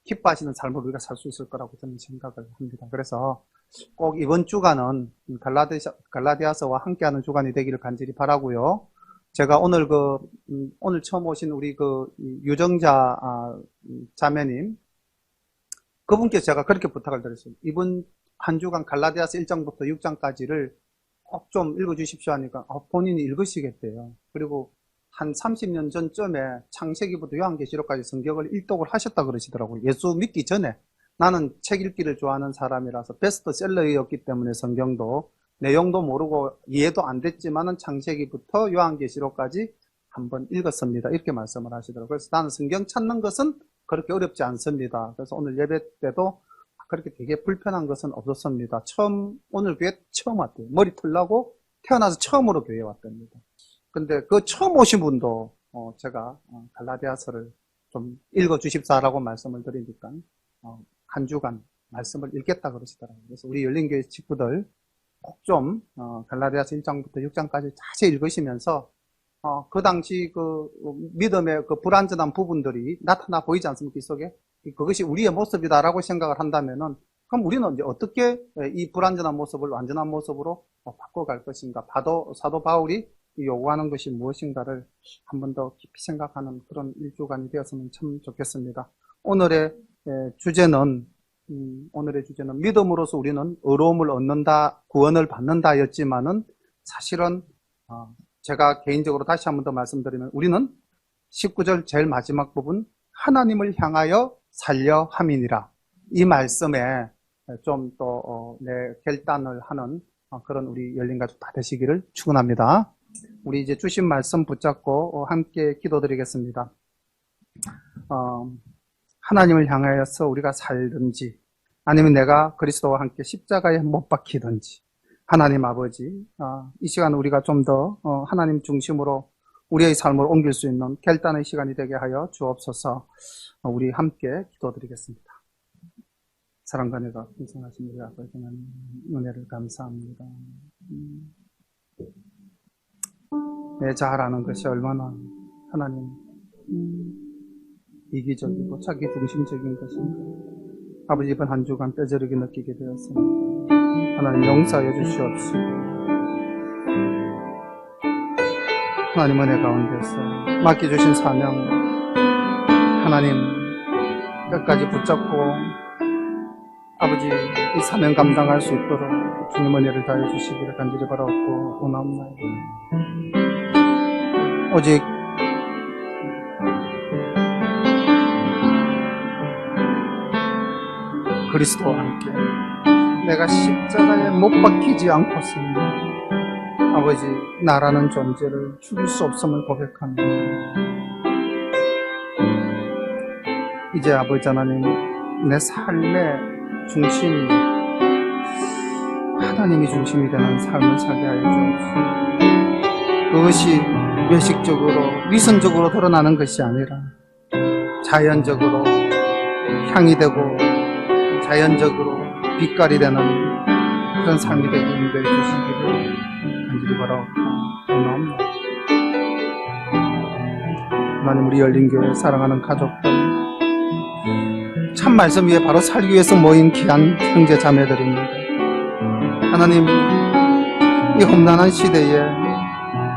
기뻐하시는 삶을 우리가 살 수 있을 거라고 저는 생각을 합니다. 그래서 꼭 이번 주간은 갈라디아서와 함께하는 주간이 되기를 간절히 바라고요. 제가 오늘 오늘 처음 오신 우리 유정자 자매님, 그분께 제가 그렇게 부탁을 드렸어요. 이번 한 주간 갈라디아서 1장부터 6장까지를 꼭 좀 읽어주십시오 하니까 본인이 읽으시겠대요. 그리고 한 30년 전쯤에 창세기부터 요한계시록까지 성경을 일독을 하셨다 그러시더라고요. 예수 믿기 전에. 나는 책 읽기를 좋아하는 사람이라서 베스트셀러였기 때문에 성경도 내용도 모르고 이해도 안 됐지만은 창세기부터 요한계시록까지 한번 읽었습니다. 이렇게 말씀을 하시더라고요. 그래서 나는 성경 찾는 것은 그렇게 어렵지 않습니다. 그래서 오늘 예배 때도 그렇게 되게 불편한 것은 없었습니다. 오늘 교회 처음 왔대요. 머리 털나고 태어나서 처음으로 교회에 왔답니다. 근데 그 처음 오신 분도 제가 갈라디아서를 좀 읽어주십사라고 말씀을 드리니까 한 주간 말씀을 읽겠다 그러시더라고요. 그래서 우리 열린교회 친구들 꼭 좀 갈라디아서 1장부터 6장까지 자세히 읽으시면서 그 당시 그 믿음의 그 불완전한 부분들이 나타나 보이지 않습니까? 이 속에 그것이 우리의 모습이다라고 생각을 한다면은 그럼 우리는 이제 어떻게 이 불완전한 모습을 완전한 모습으로 바꿔갈 것인가? 사도 바울이 요구하는 것이 무엇인가를 한 번 더 깊이 생각하는 그런 일주간이 되었으면 참 좋겠습니다. 오늘의 주제는 믿음으로써 우리는 의로움을 얻는다, 구원을 받는다 였지만은 사실은 제가 개인적으로 다시 한 번 더 말씀드리면 우리는 19절 제일 마지막 부분 하나님을 향하여 살려 함이니라. 이 말씀에 좀 또 내 결단을 하는 그런 우리 열린가족 다 되시기를 축원합니다. 우리 이제 주신 말씀 붙잡고 함께 기도드리겠습니다. 하나님을 향하여서 우리가 살든지 아니면 내가 그리스도와 함께 십자가에 못 박히든지 하나님 아버지, 이 시간 우리가 좀 더 하나님 중심으로 우리의 삶을 옮길 수 있는 결단의 시간이 되게 하여 주옵소서. 우리 함께 기도드리겠습니다. 사랑과 내가 풍성하신 우리 아버지 하나님 은혜를 감사합니다. 내 잘 아는 것이 얼마나 하나님 이기적이고 자기 중심적인 것인가. 아버지 이번 한 주간 뼈저리게 느끼게 되었습니다. 하나님 용서하여 주시옵시고 하나님 은혜 가운데서 맡겨주신 사명 하나님 끝까지 붙잡고 아버지 이 사명 감당할 수 있도록 주님 은혜를 다해 주시기를 간절히 바라옵고 원하옵나이다. 오직 그리스도와 함께 내가 십자가에 못 박히지 않고서는 아버지 나라는 존재를 죽일 수 없음을 고백합니다. 이제 아버지 하나님 내 삶의 중심이 하나님이 중심이 되는 삶을 살게 하여 주옵소서. 그것이 외식적으로 위선적으로 드러나는 것이 아니라 자연적으로 향이 되고 자연적으로 빛깔이 되는 그런 삶이 되게 인도해 주시기를 간절히 바라옵고 원합니다. 하나님 우리 열린교회 사랑하는 가족들 참 말씀 위에 바로 살기 위해서 모인 귀한 형제 자매들입니다. 하나님 이 험난한 시대에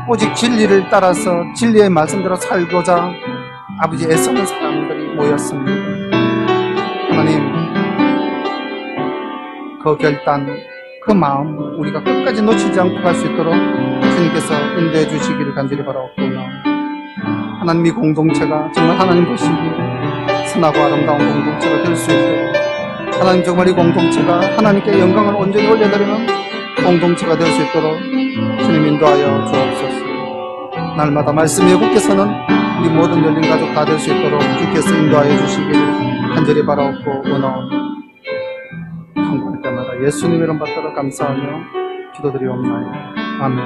오직 진리를 따라서 진리의 말씀대로 살고자 아버지 애쓰는 사람들이 모였습니다. 하나님 그 결단, 그 마음 우리가 끝까지 놓치지 않고 갈 수 있도록 주님께서 인도해 주시기를 간절히 바라옵고 하나님 이 공동체가 정말 하나님 보시기에 선하고 아름다운 공동체가 될 수 있도록 하나님 정말 이 공동체가 하나님께 영광을 온전히 올려드리는 공동체가 될 수 있도록 주님 인도하여 주옵소서. 날마다 말씀에 굳게 서는 우리 모든 열린 가족 다 될 수 있도록 주께서 인도하여 주시기를 간절히 바라옵고 원하옵니다. 예수님 이름 받들어 감사하며 기도드리옵나이다. 아멘.